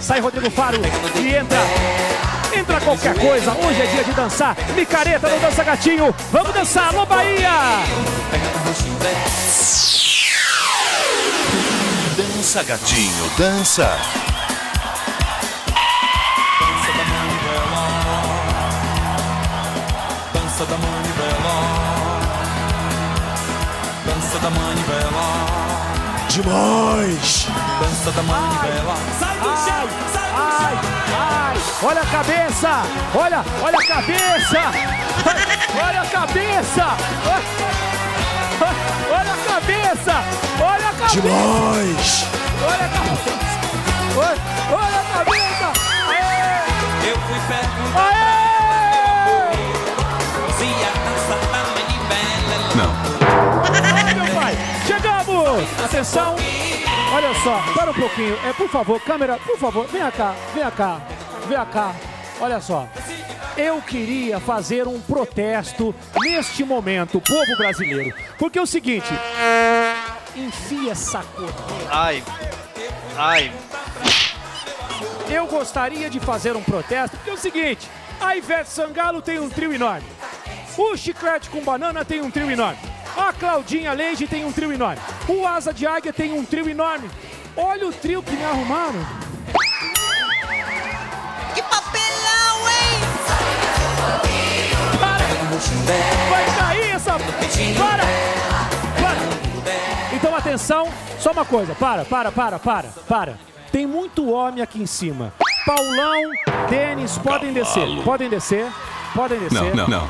Sai Rodrigo Faro e entra qualquer coisa. Hoje é dia de dançar. Micareta no Dança Gatinho. Vamos dançar, alô Bahia! Dança Gatinho, dança. Dança da manivela. Dança da manivela. Demais! Dança da manivela. Sai do chão, sai do chão. Ai, olha a cabeça, olha a cabeça. Olha a cabeça. Olha a cabeça. Olha a cabeça. Demais! Olha a cabeça. Olha a cabeça. Aê! Eu fui perguntar Aê! se a dança da manivela. Não. Ai, meu pai, chegamos! Atenção! Olha só, para um pouquinho. Por favor, câmera, por favor, vem cá. Olha só. Eu queria fazer um protesto neste momento, povo brasileiro. Porque é o seguinte, enfia essa cor. Ai. Eu gostaria de fazer um protesto, porque é o seguinte, a Ivete Sangalo tem um trio enorme. O Chiclete com Banana tem um trio enorme. A Claudinha Leite tem um trio enorme. O Asa de Águia tem um trio enorme. Olha o trio que me arrumaram. Que papelão, hein? Para! Vai cair essa... Para! Então, atenção. Só uma coisa. Para. Tem muito homem aqui em cima. Paulão, Denis, podem descer. Podem descer. Pode descer. Não.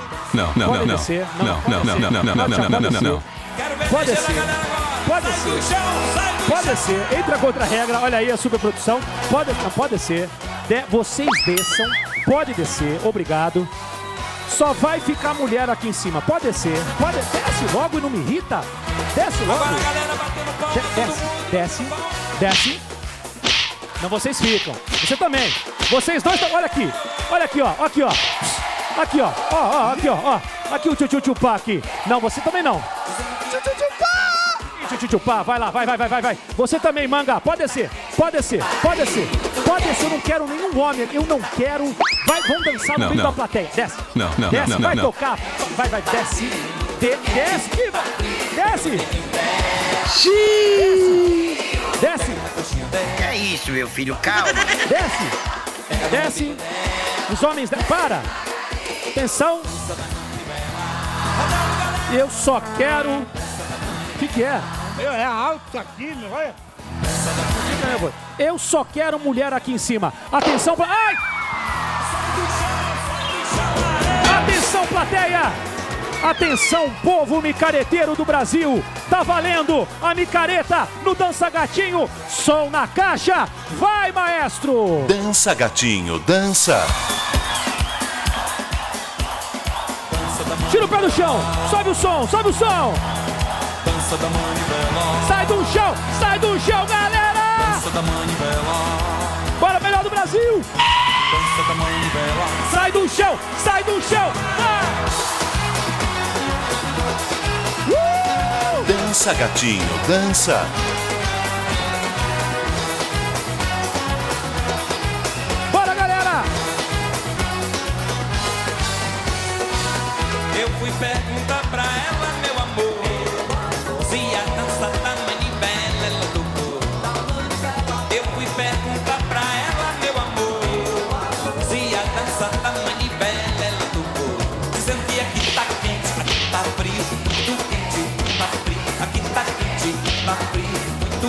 Pode descer. Entra contra a regra. Olha aí a superprodução. Pode descer. Vocês desçam. Pode descer. Obrigado. Só vai ficar mulher aqui em cima. Pode descer. Desce logo e não me irrita. Desce logo. Desce. Não, vocês ficam. Você também. Vocês dois. Olha aqui, ó. Aqui o tchutchupá aqui. Não, você também não. Tchutchupá, vai lá, vai. Você também, Manga, pode descer. Eu não quero nenhum homem, eu não quero. Vamos dançar no meio da plateia. Desce. Desce, vai tocar. Vai, desce. Desce. Desce. Que é isso, meu filho? Calma. Desce. Os homens... Para. Atenção. Eu só quero... O que é? É alto aqui, não é? Eu só quero mulher aqui em cima. Atenção, ai! Atenção, plateia! Atenção, povo micareteiro do Brasil! Tá valendo a micareta no Dança Gatinho. Som na caixa. Vai, maestro! Dança Gatinho, dança. Tira o pé do chão. Sobe o som. Dança da manivela. Sai do chão, galera! Dança da manivela. Bora, melhor do Brasil! Dança da manivela. Sai do chão! Dança Gatinho, dança. Bora, galera! Eu fui perguntar pra ela, meu amor, se a dança da manivela ela tocou. Eu fui perguntar pra ela, meu amor, se a dança da manivela ela tocou. Dizendo que aqui tá quente, aqui tá frio, muito quente, tá frio. Aqui tá quente, tá frio, muito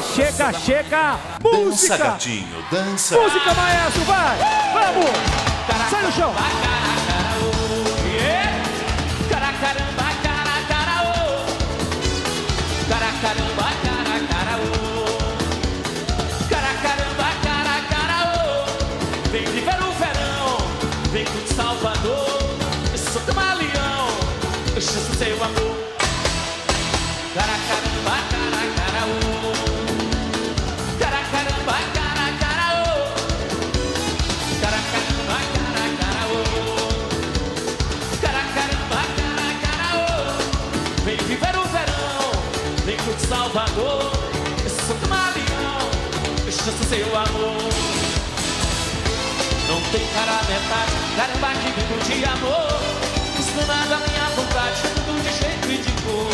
Chega. Dança, Música. gatinho, dança. Música, maestro, vai. Vamos. Sai no chão. Caracaramba, caracaraô. Caracaramba, caracaraô. Caracaramba, caracaraô. Vem viver o verão, vem com Salvador. Eu sou camaleão, eu chamo seu amor. Caracaramba, caracaraô. Caracaramba, caracaraô. Caracaramba, caracaraô. Caracaramba, caracaraô. Vem viver o verão, vem com Salvador. Eu sou camaleão, eu chamo seu amor. Não tem cara metade, caramba que vivo de amor. Isso nada a minha vontade, tudo de jeito e de cor.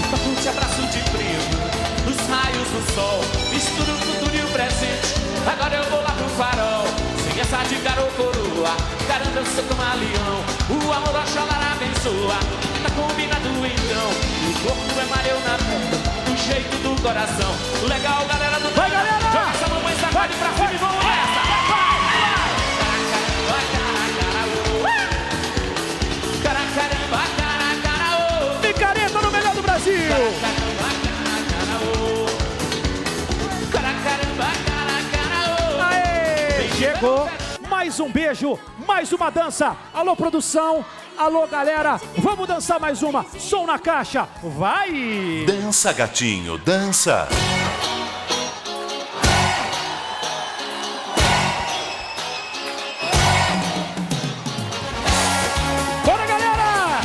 Toco te abraço de primo, nos raios do sol. Misturo o futuro e o presente, agora eu vou lá pro farol. Sem essa de garoto coroa, caramba eu sou camaleão. O amor Oxalá abençoa, tá combinado então. O corpo é mareu na bunda, do jeito do coração. Legal galera do Vai, galera! joga essa mamãe sacode pra cima e vamos nessa. Caracaramba, caracaraô. Micareta no melhor do Brasil. Caracaramba, caracaraô. Aê, chegou. Mais um beijo, mais uma dança. Alô, produção. Alô, galera. Vamos dançar mais uma. Som na caixa. Vai. Dança, gatinho, dança. Bora, galera.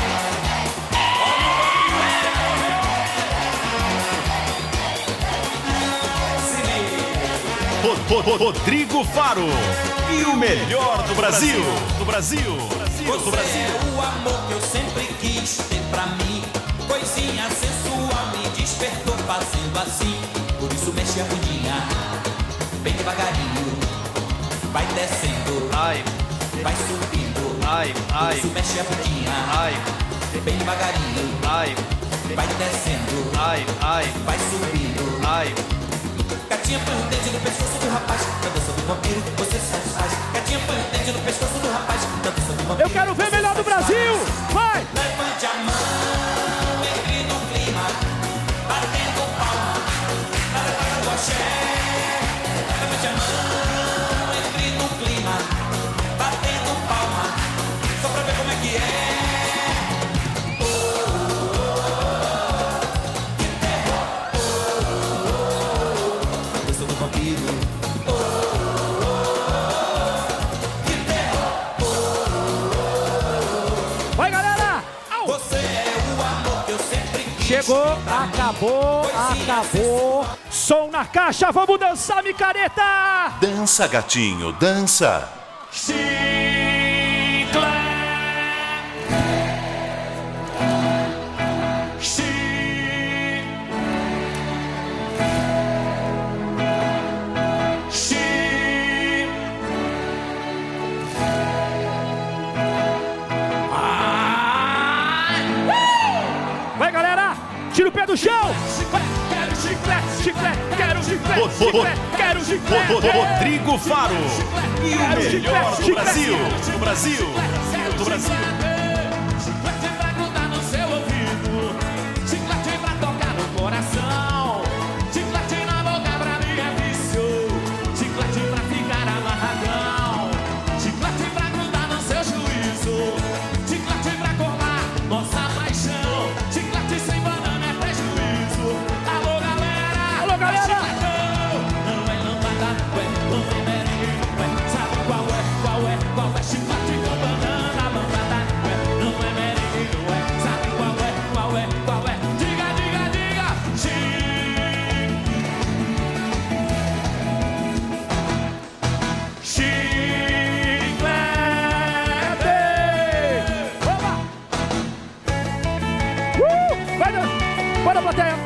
Rodrigo Faro. E o melhor do Brasil. Você é o amor que eu sempre quis ter pra mim. Coisinha sensual me despertou fazendo assim. Por isso mexe a bundinha, bem devagarinho. Vai descendo, vai subindo. Por isso mexe a bundinha, bem devagarinho. Vai descendo, vai subindo. Gatinha põe o dente no pescoço do rapaz, na dança do vampiro você satisfaz. Gatinha põe o dente no pescoço do rapaz, na dança do vampiro. Eu quero ver melhor do Brasil. Vai. Levante a mão, entre no clima, batendo palma, levanta o axé. Levante a mão, entre no clima, batendo palma, só pra ver como é que é. Dança do vampiro. Vai, galera. Au. Você é o amor que eu sempre quis. Chegou, acabou. Som na caixa, vamos dançar, micareta! Dança, gatinho, dança. Vai, galera! Tira o pé do chão! Quero chiclete, quero chiclete, quero chiclete! Rodrigo Faro. E o Quero melhor chiclete, do Brasil. Do Brasil. Do Brasil. Chiclete pra grudar no seu ouvido, chiclete pra tocar no coração, chiclete na boca pra mim é vício, chiclete pra ficar amarradão, chiclete pra grudar no seu juízo, chiclete pra colar nossa paixão, chiclete sem banana é prejuízo. Alô galera, Alô, galera! Chicletão, não é lâmpada, não é merengue, sabe qual é chiclete com banana, lâmpada, não é merengue, sabe qual é, diga, Chiclete! Vamos! Vai, bora, plateia!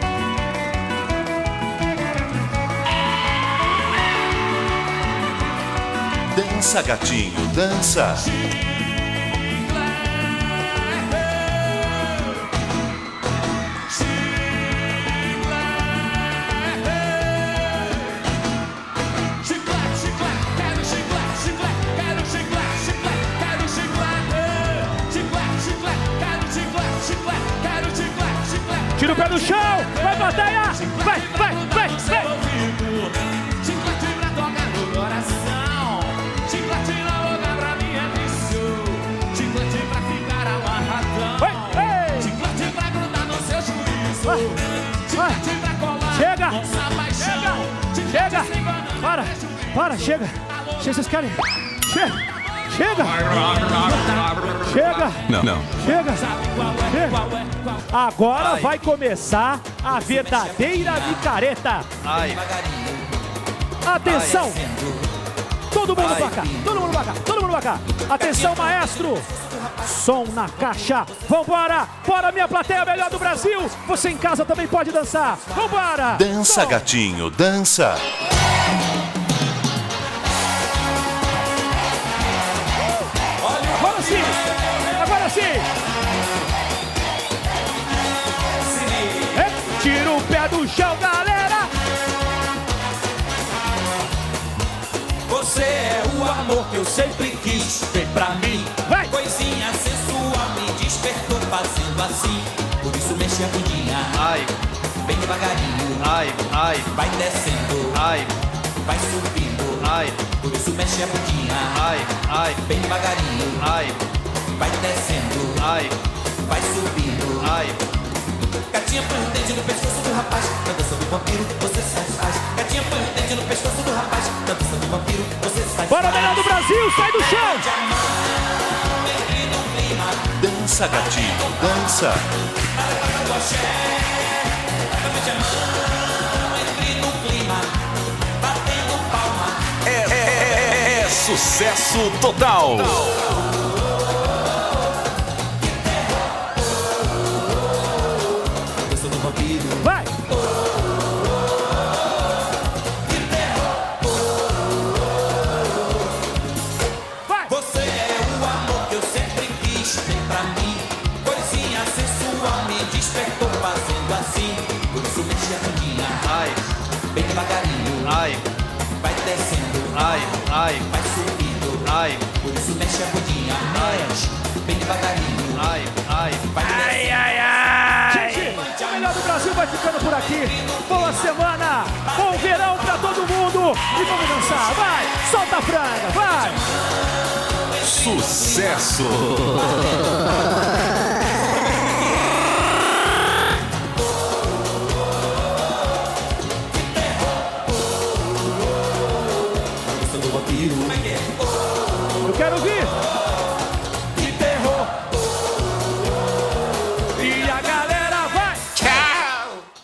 Dança, gatinho, dança. Tira o pé do chão. Vai batalhar. Vai, vai, vai, vai. Chiclete pra tocar no coração. Chiclete na boca pra mim é vício. Chiclete pra ficar amarradão. Vai, ei. Chiclete pra grudar no seu juízo. Vai. Chiclete pra colar Chega. nossa paixão. Chega. Para, chega. Vocês querem? Chega. Chega. Não. Chega. Agora vai começar a verdadeira micareta. Ai, Atenção. Todo mundo pra cá. Todo mundo pra cá. Todo mundo pra cá. Atenção, maestro. Som na caixa. Vambora. Bora, minha plateia melhor do Brasil. Você em casa também pode dançar. Vambora. Dança, Som. gatinho, dança. Agora sim. Agora sim. Tira o pé do chão, galera. Você é o amor que eu sempre quis ter pra mim. Vai. Coisinha sensual me despertou fazendo assim. Por isso mexe a bundinha. ai, Bem devagarinho. ai, ai, Vai descendo. ai, Vai subindo. ai, Por isso mexe a bundinha. ai, Bem devagarinho. ai, Vai descendo. ai, Vai subindo. ai. Gatinha põe o dente no pescoço do rapaz. Na dança do vampiro você sai. Gatinha põe o dente no pescoço do rapaz. Na dança do vampiro você sai. Bora, melhor do Brasil. Sai do chão. Dança, gatinho, dança. É sucesso total. Dança do vampiro. Vai. Vai. Você é o amor que eu sempre quis ter pra mim. Coisinha sensual me despertou fazendo assim. Por isso mexe a bundinha. Ai, Bem devagarinho. ai, Vai descendo. ai, ai, Vai subindo. ai, Por isso mexe a bundinha. Mexe. Bem devagarinho. ai, ai. Vai descendo. Gente, o melhor do Brasil vai ficando por aqui. Boa semana, bom verão pra todo mundo. E vamos dançar, vai. Solta a franga, vai. Sucesso. Dança do vampiro. Eu quero ouvir.